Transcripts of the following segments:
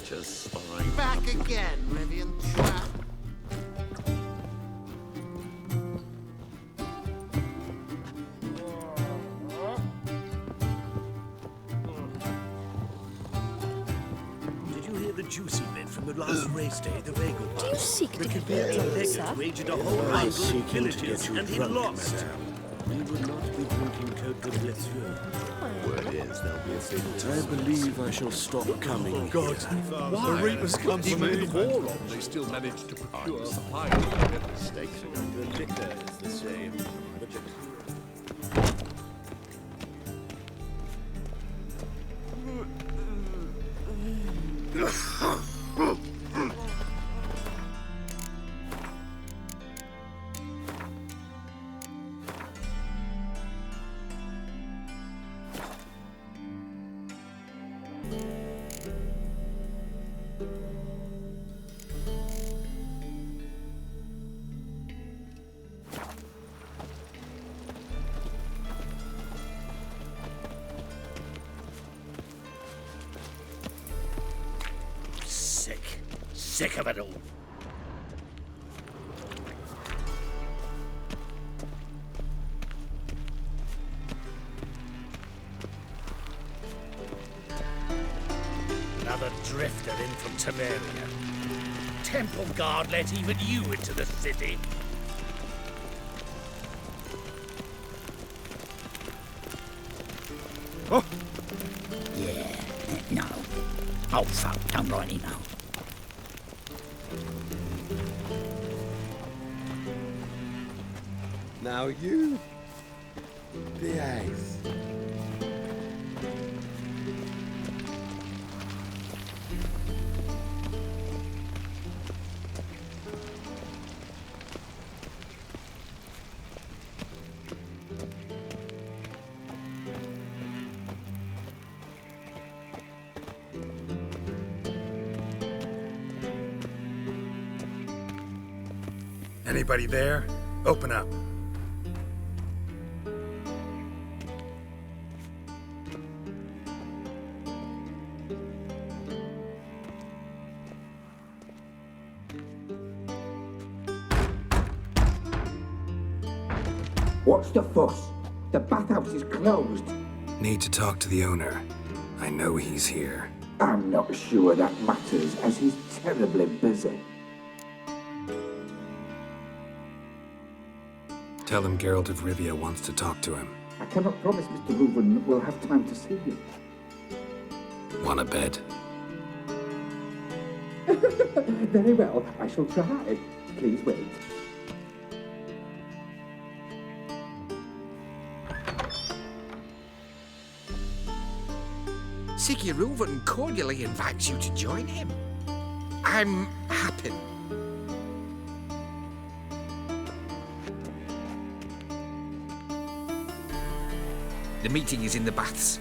creature's spine. Back again, Rivian trap. Did you hear the juicy bit from the last race day, the Regal Pass? Do you seek to The get Cabir's me, legate sir? waged a whole I round seek of him to villages, get you and he drunk, lost. madame. We would not be drinking Cote de Blessure. Word is there'll be a fatal I believe I shall stop coming God, here. why? The Reapers come from Even the with war on, they still managed to procure high mistakes. The liquor is the same. Sick of it all. Another drifter in from Temeria. Temple Guard let even you into the city. Oh. Yeah, no. Oh, fuck, don't write email. Now you behave. Anybody there? Open up. What's the fuss? The bathhouse is closed. Need to talk to the owner. I know he's here. I'm not sure that matters, as he's terribly busy. Tell him Geralt of Rivia wants to talk to him. I cannot promise Mr. Reuven will have time to see you. Want a bed? Very well, I shall try. Please wait. Sigi Reuven cordially invites you to join him. I'm happy. The meeting is in the baths.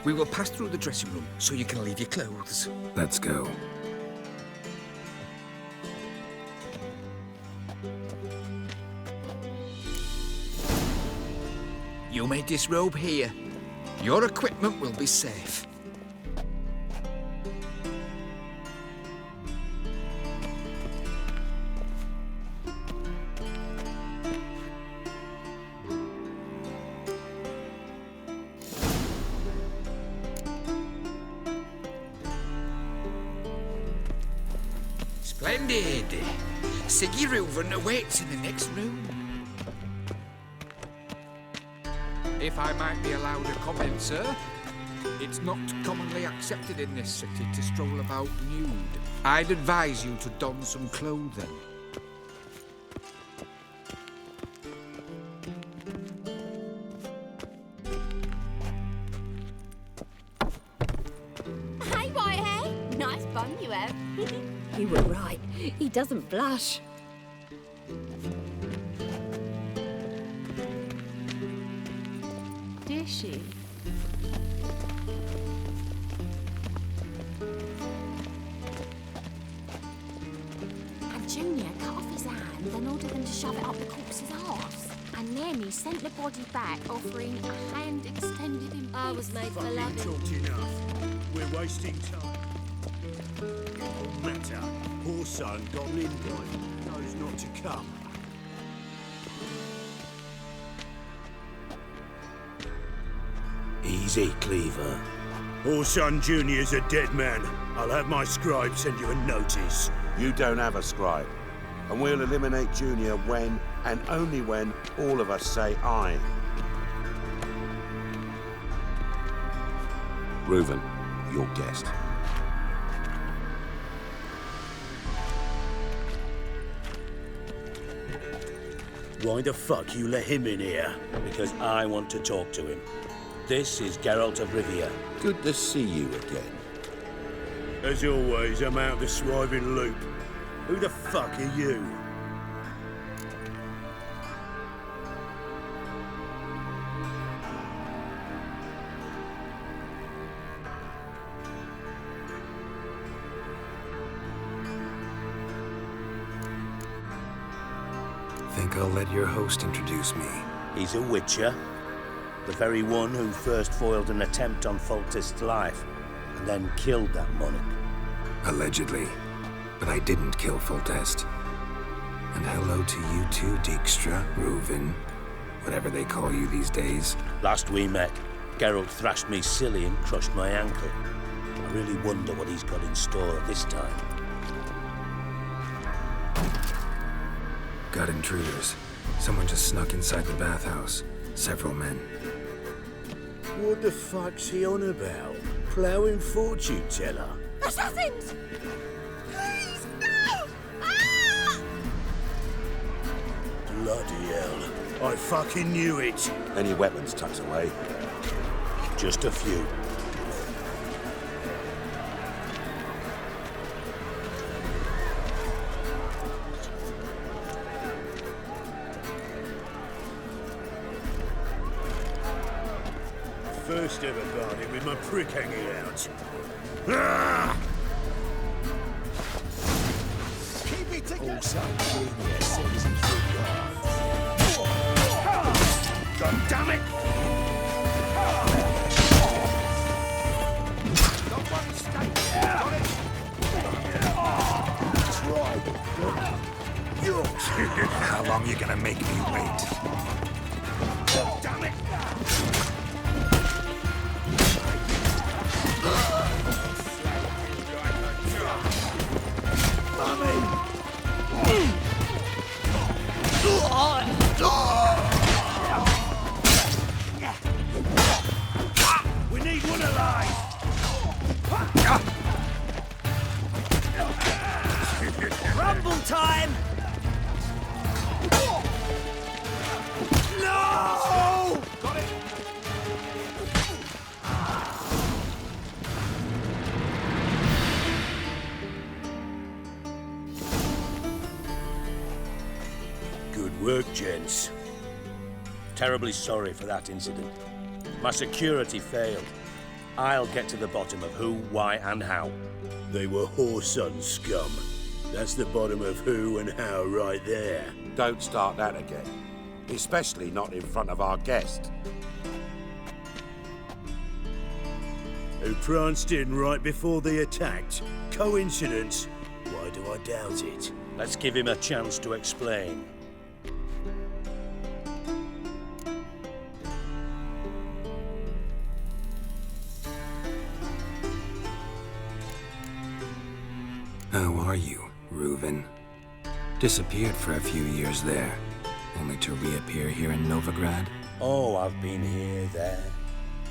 We will pass through the dressing room so you can leave your clothes. Let's go. You may disrobe here. Your equipment will be safe. Splendid. Sigi Reuven awaits in the next room. If I might be allowed a comment, sir, it's not commonly accepted in this city to stroll about nude. I'd advise you to don some clothing. Hey, Whitehair. Nice bun you have. You were right. He doesn't blush. Did she? And Junior cut off his hand, then ordered them to shove it up the corpse's arse. And then he sent the body back, offering a hand extended in peace. I was made for Fucking loving. talked enough. We're wasting time. matter. Poor son got an invite. Knows not to come. Easy, Cleaver. Horson Jr.'s a dead man. I'll have my scribe send you a notice. You don't have a scribe. And we'll eliminate Junior when, and only when, all of us say aye. Reuven, your guest. Why the fuck you let him in here? Because I want to talk to him. This is Geralt of Rivia. Good to see you again. As always, I'm out of the swiving loop. Who the fuck are you? Think I'll let your host introduce me. He's a witcher. The very one who first foiled an attempt on Foltest's life, and then killed that monarch. Allegedly. But I didn't kill Foltest. And hello to you too, Dijkstra, Reuven, whatever they call you these days. Last we met, Geralt thrashed me silly and crushed my ankle. I really wonder what he's got in store this time. Got intruders. Someone just snuck inside the bathhouse. Several men. What the fuck's he on about? Ploughing fortune teller? Assassins! Please, no! Ah! Bloody hell. I fucking knew it. Any weapons tucked away? Just a few. First ever party with my prick hanging out. Ah! Keep it together! God damn it! Someone stay there! Got it? How long you gonna make me wait? God damn it! We need one alive! Rumble time! No! Got it! Good work, gents. Terribly sorry for that incident. My security failed. I'll get to the bottom of who, why, and how. They were Horson scum. That's the bottom of who and how right there. Don't start that again. Especially not in front of our guest. Who pranced in right before they attacked. Coincidence? Why do I doubt it? Let's give him a chance to explain. How are you, Reuven? Disappeared for a few years there, only to reappear here in Novigrad? Oh, I've been here, there.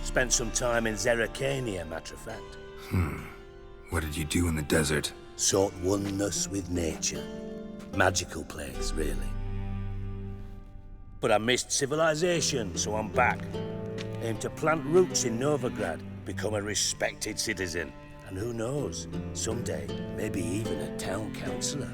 Spent some time in Zerrikania, matter of fact. What did you do in the desert? Sought oneness with nature. Magical place, really. But I missed civilization, so I'm back. Aim to plant roots in Novigrad, become a respected citizen. And who knows, someday, maybe even a town councillor.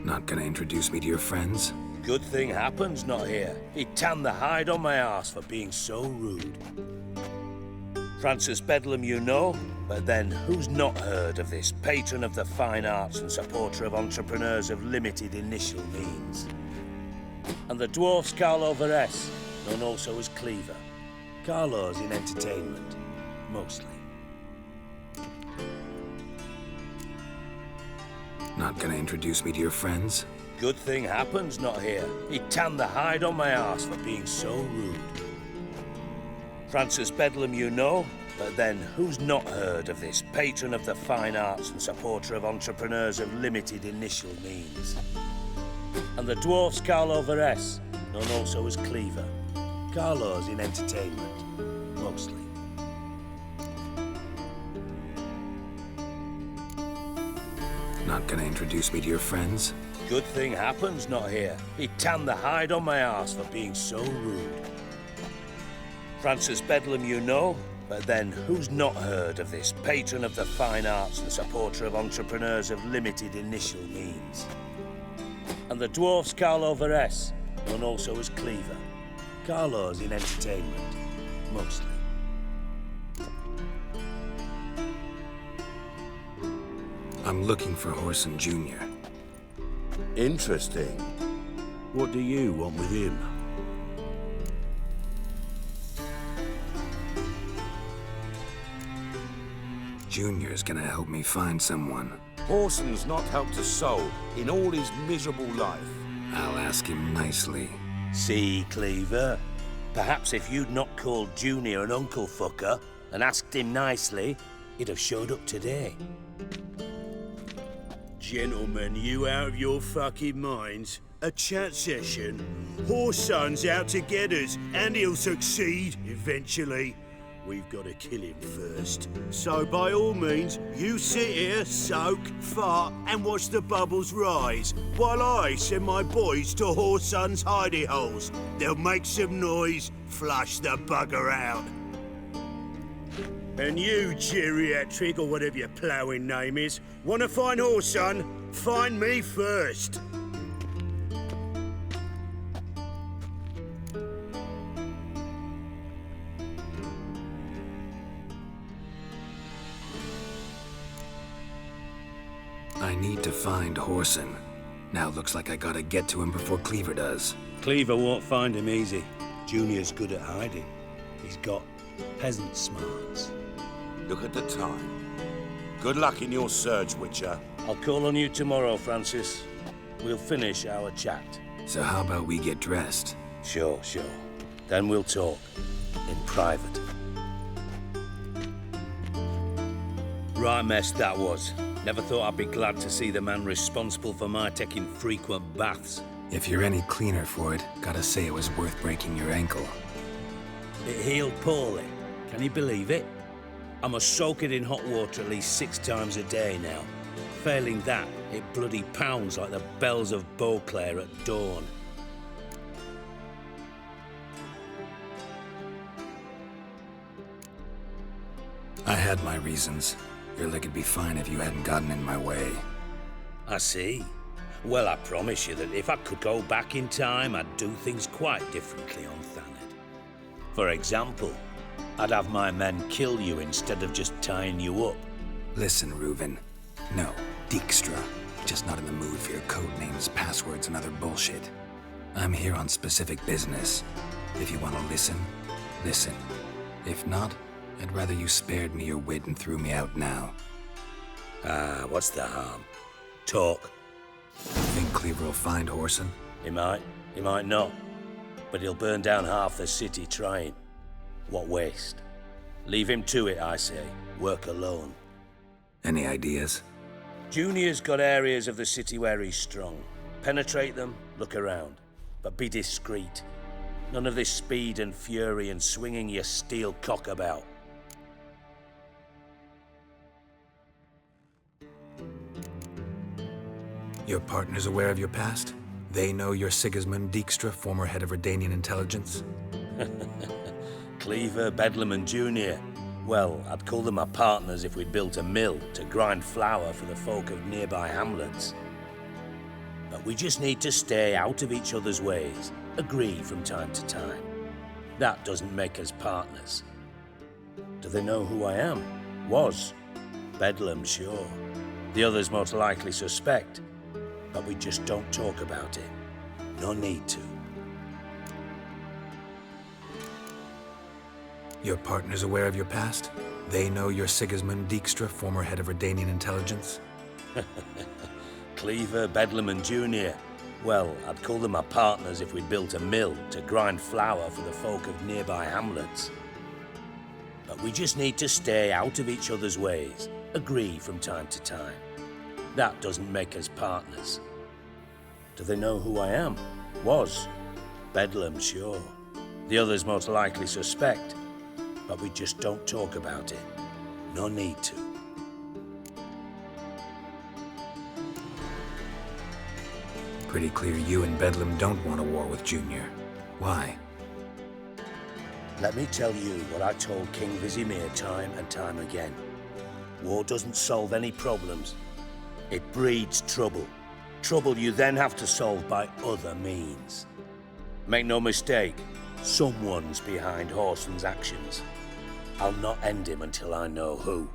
Not gonna introduce me to your friends? Good thing happens not here. He'd tan the hide on my arse for being so rude. Francis Bedlam you know, but then who's not heard of this patron of the fine arts and supporter of entrepreneurs of limited initial means? And the dwarf's Carlo Veres, known also as Cleaver. Carlo's in entertainment, mostly. Not gonna introduce me to your friends? Good thing Happen's not here. He tanned the hide on my arse for being so rude. Francis Bedlam you know, but then who's not heard of this patron of the fine arts and supporter of entrepreneurs of limited initial means? And the dwarf's Carlo Veres, known also as Cleaver. Carlo's in entertainment, mostly. Not gonna introduce me to your friends? Good thing Happen's not here. He tanned the hide on my arse for being so rude. Francis Bedlam you know, but then who's not heard of this patron of the fine arts and supporter of entrepreneurs of limited initial means? And the dwarf's Carlo Veres, known also as Cleaver. Carlo's in entertainment, mostly. I'm looking for Horson Jr. Interesting. What do you want with him? Junior's gonna help me find someone. Horson's not helped a soul in all his miserable life. I'll ask him nicely. See, Cleaver? Perhaps if you'd not called Junior an uncle fucker and asked him nicely, he'd have showed up today. Gentlemen, you out of your fucking minds? A chat session? Horson's out to get us, and he'll succeed eventually. We've got to kill him first. So by all means, you sit here, soak, fart, and watch the bubbles rise, while I send my boys to Horson's hidey holes. They'll make some noise, flush the bugger out. And you, geriatric, or whatever your ploughing name is, want to find Horson? Find me first. I need to find Horson. Now looks like I gotta get to him before Cleaver does. Cleaver won't find him easy. Junior's good at hiding. He's got peasant smarts. Look at the time. Good luck in your search, Witcher. I'll call on you tomorrow, Francis. We'll finish our chat. So how about we get dressed? Sure. Then we'll talk. In private. Right mess that was. Never thought I'd be glad to see the man responsible for my taking frequent baths. If you're any cleaner for it, gotta say it was worth breaking your ankle. It healed poorly. Can you believe it? I must soak it in hot water at least 6 times a day now. Failing that, it bloody pounds like the bells of Beauclair at dawn. I had my reasons. Your leg would be fine if you hadn't gotten in my way. I see. Well, I promise you that if I could go back in time, I'd do things quite differently on Thanet. For example, I'd have my men kill you instead of just tying you up. Listen, Reuven. No, Dijkstra. Just not in the mood for your code names, passwords, and other bullshit. I'm here on specific business. If you want to listen, listen. If not, I'd rather you spared me your wit and threw me out now. What's the harm? Talk. Think Cleaver will find Horson? He might not. But he'll burn down half the city trying. What waste? Leave him to it, I say. Work alone. Any ideas? Junior's got areas of the city where he's strong. Penetrate them, look around. But be discreet. None of this speed and fury and swinging your steel cock about. Your partner's aware of your past? They know you're Sigismund Dijkstra, former head of Redanian intelligence? Cleaver, Bedlam and Junior. Well, I'd call them my partners if we'd built a mill to grind flour for the folk of nearby hamlets. But we just need to stay out of each other's ways, agree from time to time. That doesn't make us partners. Do they know who I am? Was. Bedlam, sure. The others most likely suspect. But we just don't talk about it. No need to. Your partner's aware of your past? They know you're Sigismund Dijkstra, former head of Redanian intelligence? Cleaver, Bedlam, and Junior. Well, I'd call them my partners if we'd built a mill to grind flour for the folk of nearby hamlets. But we just need to stay out of each other's ways, agree from time to time. That doesn't make us partners. Do they know who I am? Was. Bedlam, sure. The others most likely suspect. But we just don't talk about it. No need to. Pretty clear you and Bedlam don't want a war with Junior. Why? Let me tell you what I told King Vizimir time and time again. War doesn't solve any problems. It breeds trouble. Trouble you then have to solve by other means. Make no mistake, someone's behind Whoreson's actions. I'll not end him until I know who.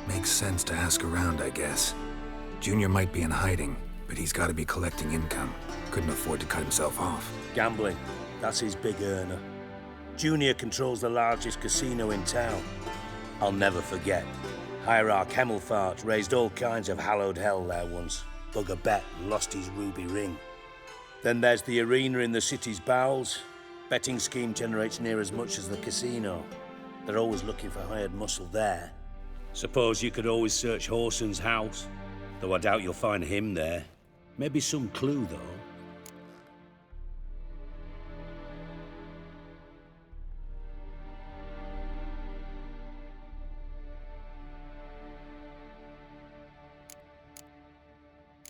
Makes sense to ask around, I guess. Junior might be in hiding, but he's got to be collecting income. Couldn't afford to cut himself off. Gambling, that's his big earner. Junior controls the largest casino in town. I'll never forget. Hierarch Hemmelfart raised all kinds of hallowed hell there once. Bugger bet lost his ruby ring. Then there's the arena in the city's bowels. Betting scheme generates near as much as the casino. They're always looking for hired muscle there. Suppose you could always search Whoreson's house, though I doubt you'll find him there. Maybe some clue, though.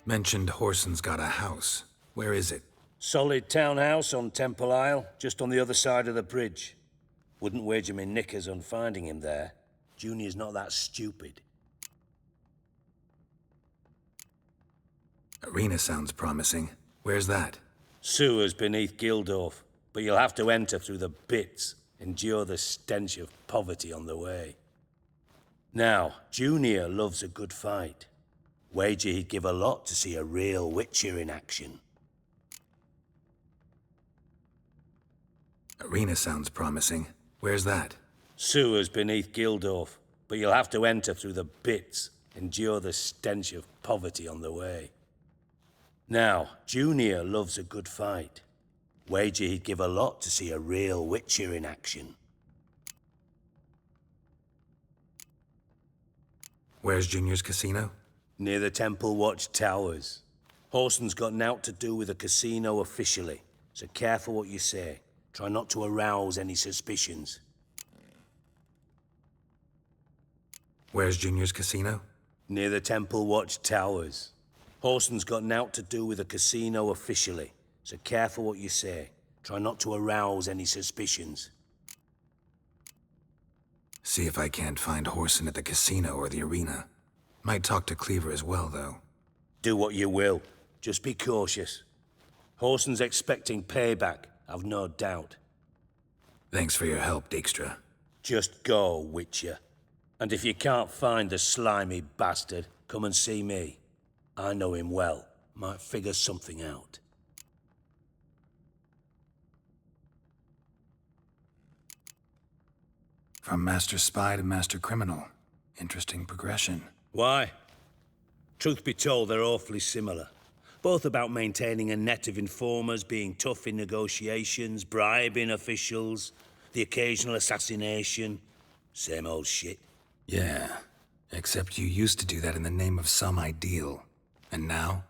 Mentioned Whoreson's got a house. Where is it? Solid townhouse on Temple Isle, just on the other side of the bridge. Wouldn't wager me knickers on finding him there. Junior's not that stupid. Arena sounds promising. Where's that? Sewers beneath Gildorf, but you'll have to enter through the bits, endure the stench of poverty on the way. Now, Junior loves a good fight. Wager he'd give a lot to see a real Witcher in action. Arena sounds promising. Where's that? Sewers beneath Gildorf, but you'll have to enter through the bits, endure the stench of poverty on the way. Now, Junior loves a good fight. Wager he'd give a lot to see a real Witcher in action. Where's Junior's casino? Near the Temple Watch Towers. Whoreson's got naught to do with the casino officially, so careful what you say. Try not to arouse any suspicions. Where's Junior's casino? Near the Temple Watch Towers. Whoreson's got naught to do with the casino officially, so careful what you say. Try not to arouse any suspicions. See if I can't find Whoreson at the casino or the arena. Might talk to Cleaver as well, though. Do what you will. Just be cautious. Whoreson's expecting payback, I've no doubt. Thanks for your help, Dijkstra. Just go, Witcher. And if you can't find the slimy bastard, come and see me. I know him well. Might figure something out. From Master Spy to Master Criminal. Interesting progression. Why? Truth be told, they're awfully similar. Both about maintaining a net of informers, being tough in negotiations, bribing officials, the occasional assassination. Same old shit. Yeah, except you used to do that in the name of some ideal. And now?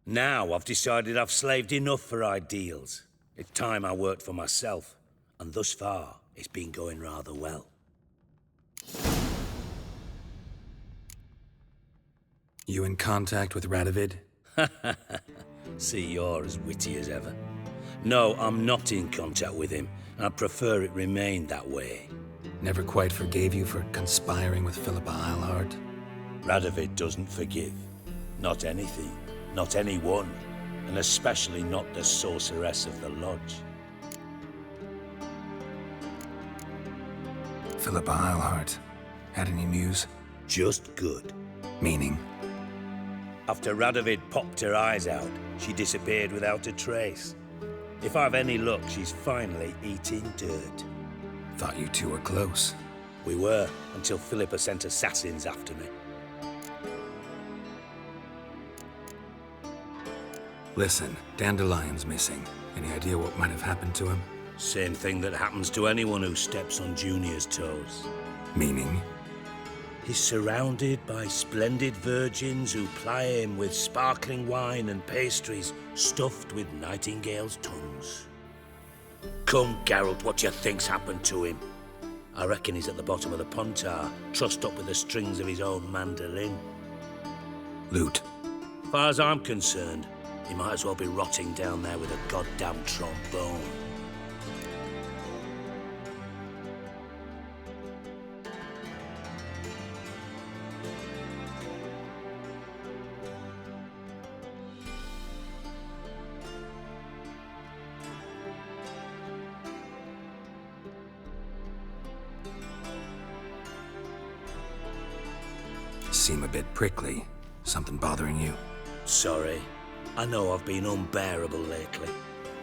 Now I've decided I've slaved enough for ideals. It's time I worked for myself. And thus far, it's been going rather well. You in contact with Radovid? See, you're as witty as ever. No, I'm not in contact with him. I'd prefer it remained that way. Never quite forgave you for conspiring with Philippa Eilhart? Radovid doesn't forgive. Not anything. Not anyone. And especially not the sorceress of the Lodge. Philippa Eilhart. Had any news? Just good. Meaning? After Radovid popped her eyes out, she disappeared without a trace. If I've any luck, she's finally eating dirt. Thought you two were close. We were, until Philippa sent assassins after me. Listen, Dandelion's missing. Any idea what might have happened to him? Same thing that happens to anyone who steps on Junior's toes. Meaning? He's surrounded by splendid virgins who ply him with sparkling wine and pastries stuffed with nightingales' tongues. Come, Geralt, what do you think's happened to him? I reckon he's at the bottom of the Pontar, trussed up with the strings of his own mandolin. Loot. As far as I'm concerned, he might as well be rotting down there with a goddamn trombone. Seem a bit prickly. Something bothering you? Sorry. I know I've been unbearable lately.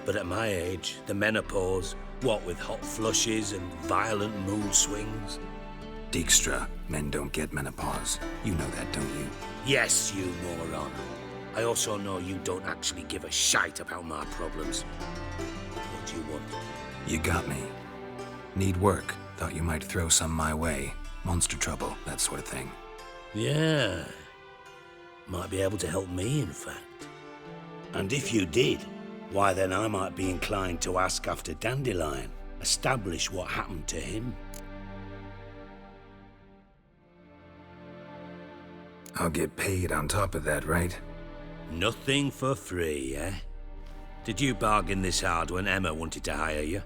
But at my age, the menopause, what with hot flushes and violent mood swings. Dijkstra, men don't get menopause. You know that, don't you? Yes, you moron. I also know you don't actually give a shite about my problems. What do you want? You got me. Need work. Thought you might throw some my way. Monster trouble, that sort of thing. Yeah. Might be able to help me, in fact. And if you did, why then I might be inclined to ask after Dandelion, establish what happened to him. I'll get paid on top of that, right? Nothing for free, eh? Did you bargain this hard when Emma wanted to hire you?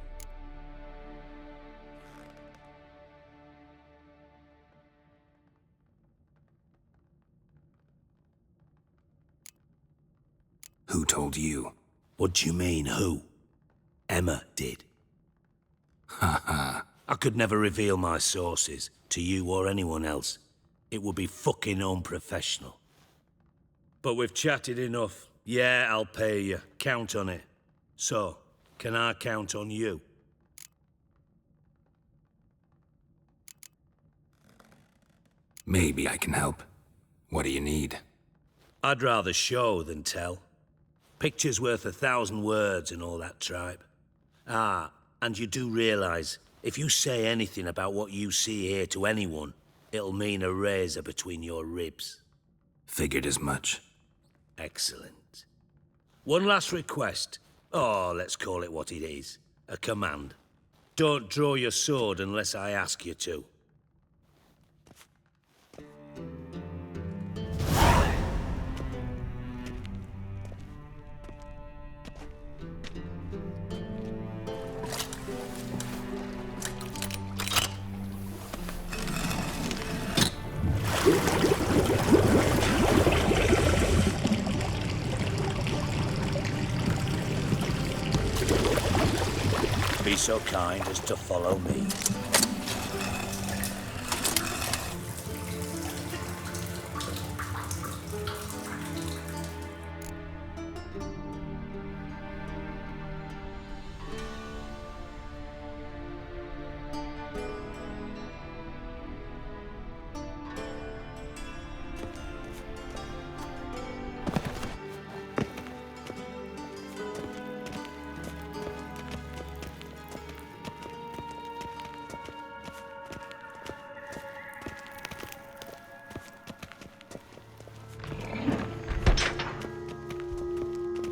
Who told you? What do you mean, who? Emma did. Ha ha. I could never reveal my sources to you or anyone else. It would be fucking unprofessional. But we've chatted enough. Yeah, I'll pay you. Count on it. So, can I count on you? Maybe I can help. What do you need? I'd rather show than tell. Picture's worth 1,000 words and all that tripe. Ah, and you do realize, if you say anything about what you see here to anyone, it'll mean a razor between your ribs. Figured as much. Excellent. One last request. Oh, let's call it what it is. A command. Don't draw your sword unless I ask you to. Be so kind as to follow me.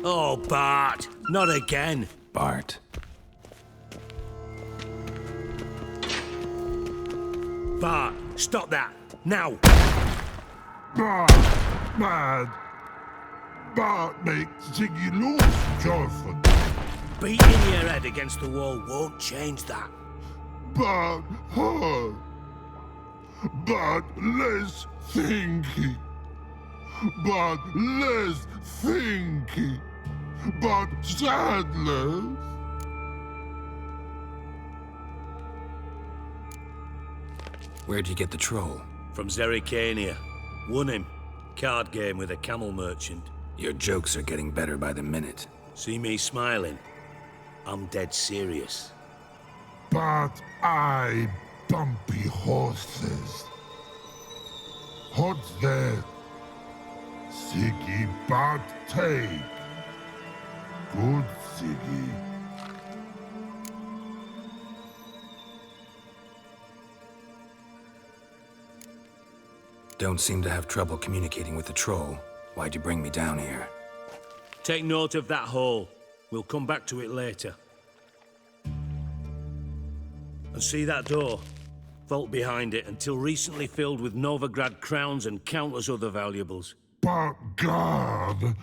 Oh, Bart! Not again! Bart. Bart, stop that! Now! Bart, mad. Bart makes Ziggy lose, Jonathan. Beating your head against the wall won't change that. Bart hurt. Bart less thinky. Bart less thinky. But sadness. Where'd you get the troll? From Zerrikania. Won him. Card game with a camel merchant. Your jokes are getting better by the minute. See me smiling? I'm dead serious. But I bumpy horses. What's that? Siggy but take. Good Siggy. Don't seem to have trouble communicating with the troll. Why'd you bring me down here? Take note of that hole. We'll come back to it later. And see that door? Vault behind it, until recently filled with Novigrad crowns and countless other valuables. But God,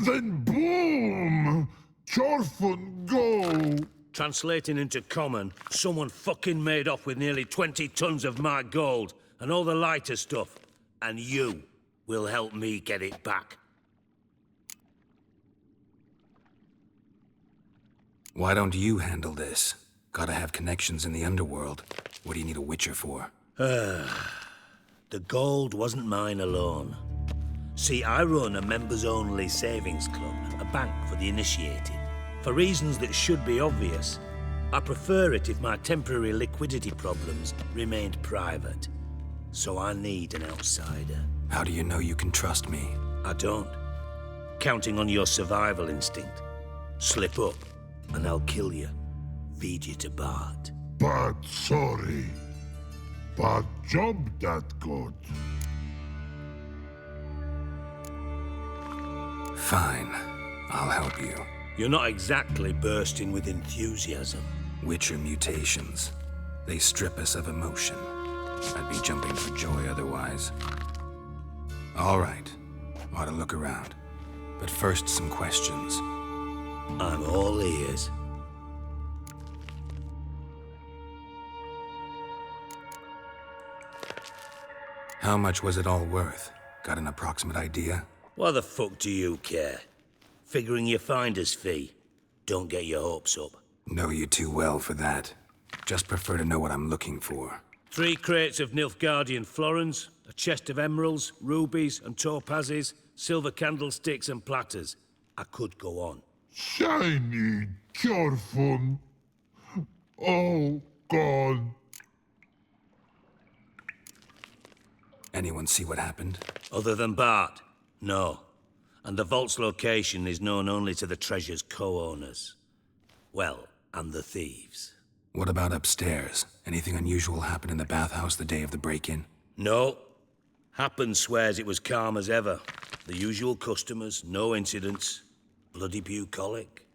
then boom! Chorfun go! Translating into common, someone fucking made off with nearly 20 tons of my gold and all the lighter stuff. And you will help me get it back. Why don't you handle this? Gotta have connections in the underworld. What do you need a witcher for? The gold wasn't mine alone. See, I run a members-only savings club, a bank for the initiated. For reasons that should be obvious, I prefer it if my temporary liquidity problems remained private. So I need an outsider. How do you know you can trust me? I don't. Counting on your survival instinct. Slip up, and I'll kill you. Feed you to Bart. But sorry. But job that good. Fine. I'll help you. You're not exactly bursting with enthusiasm. Witcher mutations. They strip us of emotion. I'd be jumping for joy otherwise. All right. Ought to look around. But first, some questions. I'm all ears. How much was it all worth? Got an approximate idea? Why the fuck do you care? Figuring your finder's fee. Don't get your hopes up. Know you too well for that. Just prefer to know what I'm looking for. 3 crates of Nilfgaardian florins, a chest of emeralds, rubies and topazes, silver candlesticks and platters. I could go on. Shiny Chorfun. Oh, God. Anyone see what happened? Other than Bart? No. And the vault's location is known only to the treasure's co-owners. Well, and the thieves. What about upstairs? Anything unusual happen in the bathhouse the day of the break-in? No. Happen swears it was calm as ever. The usual customers, no incidents. Bloody bucolic.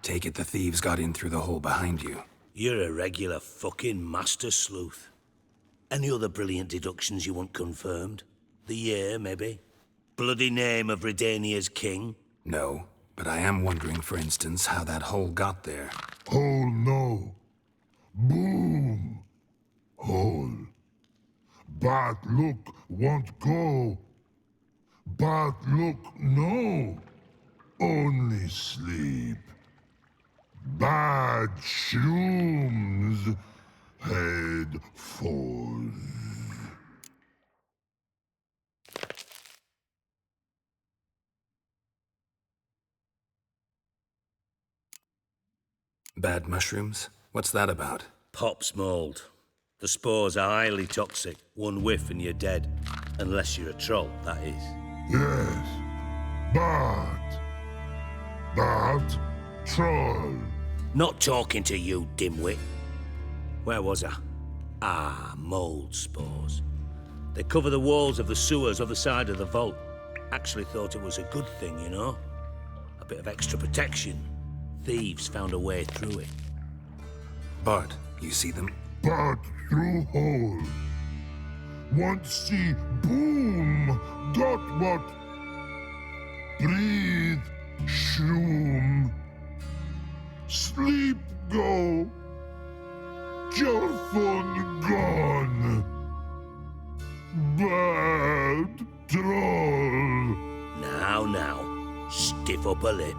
Take it the thieves got in through the hole behind you. You're a regular fucking master sleuth. Any other brilliant deductions you want confirmed? The year, maybe? Bloody name of Redania's king? No, but I am wondering, for instance, how that hole got there. Hole no. Boom. Hole. But look won't go. But look no. Only sleep. Bad shrooms. Head falls. Bad mushrooms? What's that about? Pop's mold. The spores are highly toxic. One whiff and you're dead. Unless you're a troll, that is. Yes. But troll. Not talking to you, dimwit. Where was I? Ah, mold spores. They cover the walls of the sewers other side of the vault. Actually thought it was a good thing, you know? A bit of extra protection. Thieves found a way through it. Bart, you see them? But through hole. Want see boom. Got what? Breathe. Shroom. Sleep go. Your phone gone. now, stiff upper lip.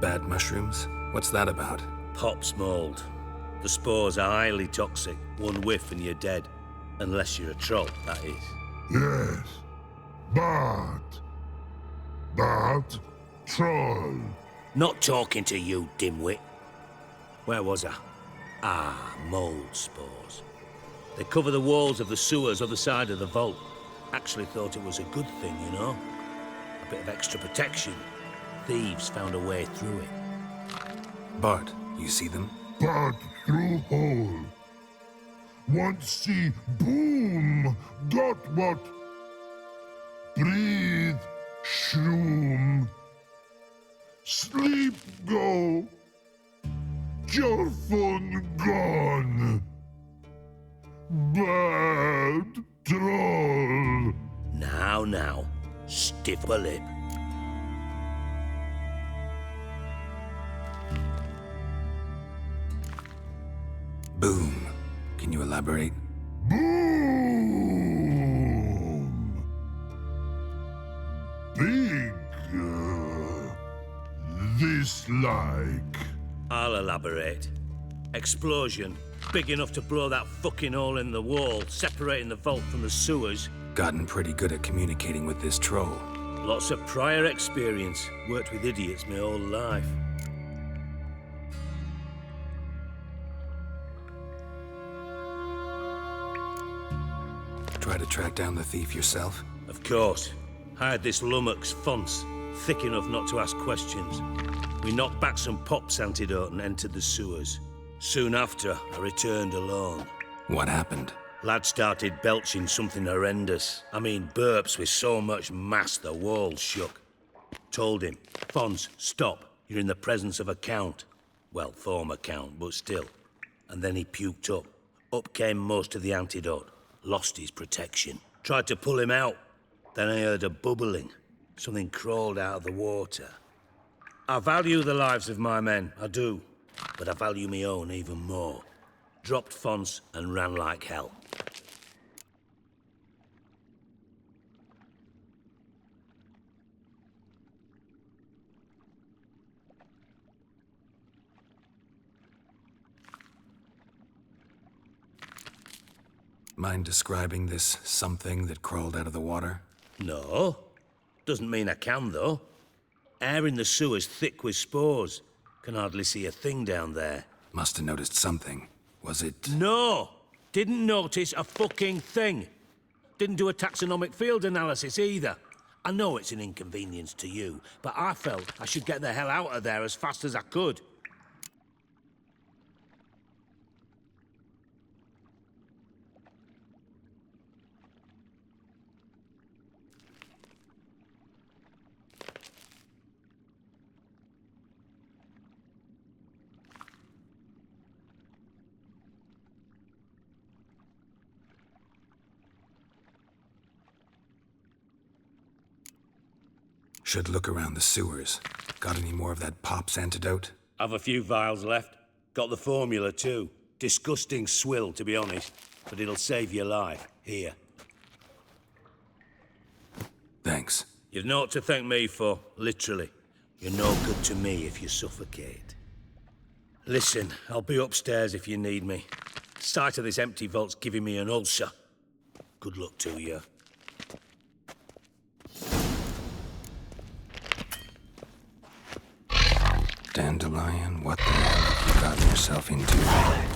Bad mushrooms? What's that about? Pop's mold. The spores are highly toxic. One whiff and you're dead. Unless you're a troll, that is. Yes. But troll. Not talking to you, dimwit. Where was I? Ah, mold spores. They cover the walls of the sewers other side of the vault. Actually thought it was a good thing, you know? A bit of extra protection. Thieves found a way through it. Bart, you see them? But through hole. Want see boom. Got what? Breathe. shroom. Sleep go. Your fun gone. Bad troll. Now, stiff a lip. Boom. Can you elaborate? Boom. Big. This like. I'll elaborate. Explosion. Big enough to blow that fucking hole in the wall, separating the vault from the sewers. Gotten pretty good at communicating with this troll. Lots of prior experience. Worked with idiots my whole life. Try to track down the thief yourself? Of course. Hired this lummox, Fons, thick enough not to ask questions. We knocked back some Pop's antidote and entered the sewers. Soon after, I returned alone. What happened? Lad started belching something horrendous. I mean, burps with so much mass the walls shook. Told him, Fons, stop. You're in the presence of a count. Well, former count, but still. And then he puked up. Up came most of the antidote. Lost his protection. Tried to pull him out. Then I heard a bubbling. Something crawled out of the water. I value the lives of my men, I do. But I value my own even more. Dropped Fons and ran like hell. Mind describing this something that crawled out of the water? No. Doesn't mean I can, though. Air in the sewer's thick with spores. Can hardly see a thing down there. Must have noticed something. Was it... No! Didn't notice a fucking thing. Didn't do a taxonomic field analysis either. I know it's an inconvenience to you, but I felt I should get the hell out of there as fast as I could. Should look around the sewers. Got any more of that Pop's antidote? I've a few vials left. Got the formula too. Disgusting swill, to be honest. But it'll save your life. Here. Thanks. You've naught to thank me for, literally. You're no good to me if you suffocate. Listen, I'll be upstairs if you need me. Sight of this empty vault's giving me an ulcer. Good luck to you. Dandelion, what the hell have you gotten yourself into?